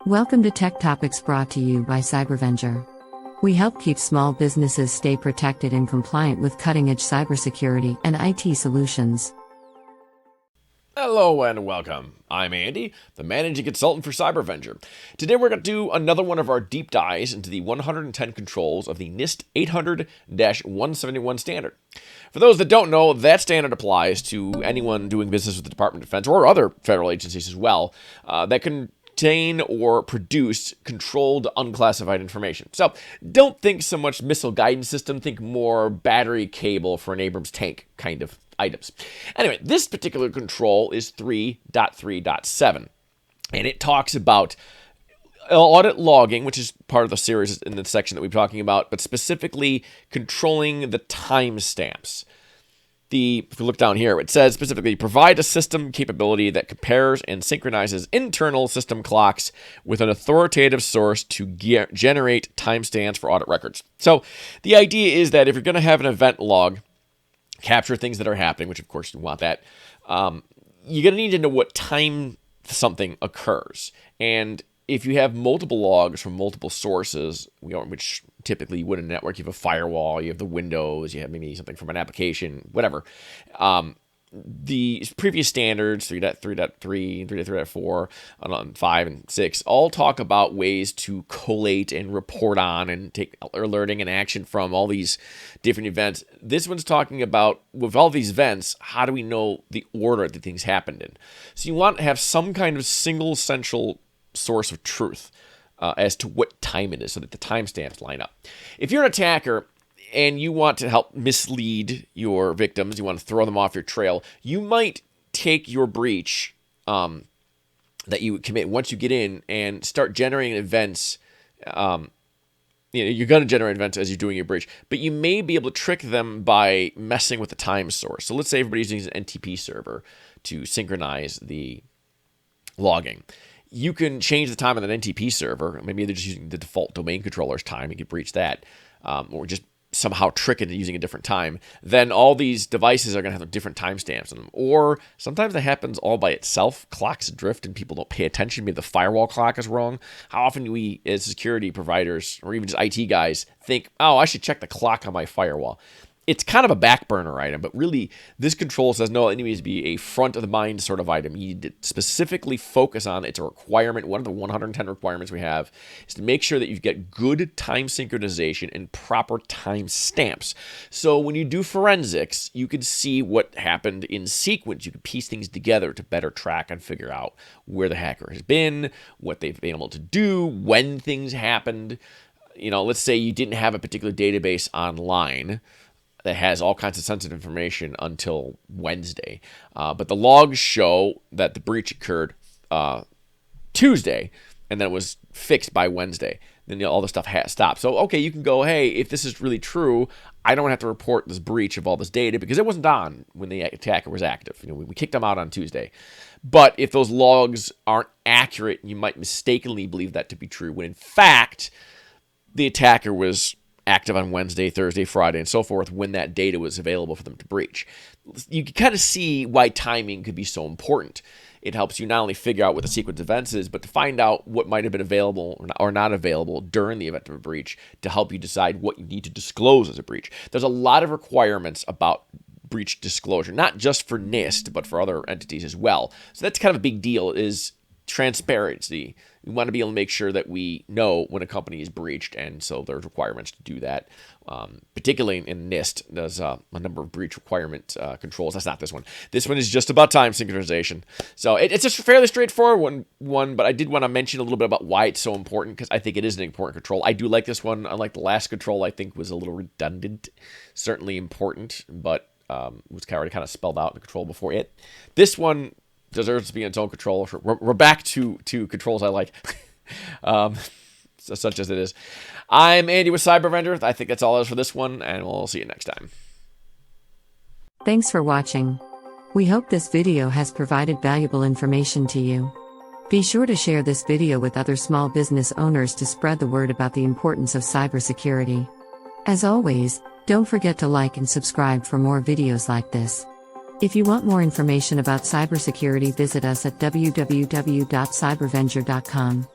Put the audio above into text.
Welcome to Tech Topics brought to you by CyberVenger. We help keep small businesses stay protected and compliant with cutting-edge cybersecurity and IT solutions. Hello and welcome. I'm Andy, the managing consultant for CyberVenger. Today we're going to do another one of our deep dives into the 110 controls of the NIST 800-171 standard. For those that don't know, that standard applies to anyone doing business with the Department of Defense or other federal agencies as well that contain or produce controlled unclassified information. So don't think so much missile guidance system, think more battery cable for an Abrams tank kind of items. Anyway, this particular control is 3.3.7, and it talks about audit logging, which is part of the series in the section that we're talking about, but specifically controlling the timestamps. If you look down here, it says specifically, provide a system capability that compares and synchronizes internal system clocks with an authoritative source to generate timestamps for audit records. So the idea is that if you're going to have an event log, capture things that are happening, which of course you want that, you're going to need to know what time something occurs. And if you have multiple logs from multiple sources, which typically you would in a network, you have a firewall, you have the Windows, you have maybe something from an application, whatever. The previous standards, 3.3.3, 3.3.4, 5, and 6, all talk about ways to collate and report on and take alerting and action from all these different events. This one's talking about, with all these events, how do we know the order that things happened in? So you want to have some kind of single central source of truth as to what time it is so that the timestamps line up. If you're an attacker and you want to help mislead your victims, you want to throw them off your trail, you might take your breach that you commit once you get in and start generating events. You're going to generate events as you're doing your breach, but you may be able to trick them by messing with the time source. So let's say everybody's using an NTP server to synchronize the logging. You can change the time on an NTP server. Maybe they're just using the default domain controller's time. You can breach that, or just somehow trick it into using a different time. Then all these devices are going to have different timestamps on them. Or sometimes that happens all by itself. Clocks drift and people don't pay attention. Maybe the firewall clock is wrong. How often do we, as security providers or even just IT guys, think, oh, I should check the clock on my firewall? It's kind of a back burner item, but really this control says, no, it needs to be a front of the mind sort of item. You need to specifically focus on, it's a requirement. One of the 110 requirements we have is to make sure that you get good time synchronization and proper time stamps. So when you do forensics, you can see what happened in sequence. You can piece things together to better track and figure out where the hacker has been, what they've been able to do, when things happened. Let's say you didn't have a particular database online that has all kinds of sensitive information until Wednesday. But the logs show that the breach occurred Tuesday, and then it was fixed by Wednesday. Then all the stuff stopped. So, okay, you can go, hey, if this is really true, I don't have to report this breach of all this data because it wasn't on when the attacker was active. We kicked them out on Tuesday. But if those logs aren't accurate, you might mistakenly believe that to be true, when in fact, the attacker was active on Wednesday, Thursday, Friday, and so forth when that data was available for them to breach. You can kind of see why timing could be so important. It helps you not only figure out what the sequence of events is, but to find out what might have been available or not available during the event of a breach to help you decide what you need to disclose as a breach. There's a lot of requirements about breach disclosure, not just for NIST, but for other entities as well. So that's kind of a big deal, is transparency. We want to be able to make sure that we know when a company is breached, and so there's requirements to do that. Particularly in NIST, there's a number of breach requirement controls. That's not this one. This one is just about time synchronization. So it's a fairly straightforward one, but I did want to mention a little bit about why it's so important, because I think it is an important control. I do like this one. Unlike the last control, I think was a little redundant. Certainly important, but was already kind of spelled out in the control before it. This one deserves to be in its own control. We're back to controls I like, such as it is. I'm Andy with CyberVenger. I think that's all it is for this one, and we'll see you next time. Thanks for watching. We hope this video has provided valuable information to you. Be sure to share this video with other small business owners to spread the word about the importance of cybersecurity. As always, don't forget to like and subscribe for more videos like this. If you want more information about cybersecurity, visit us at www.cybervenger.com.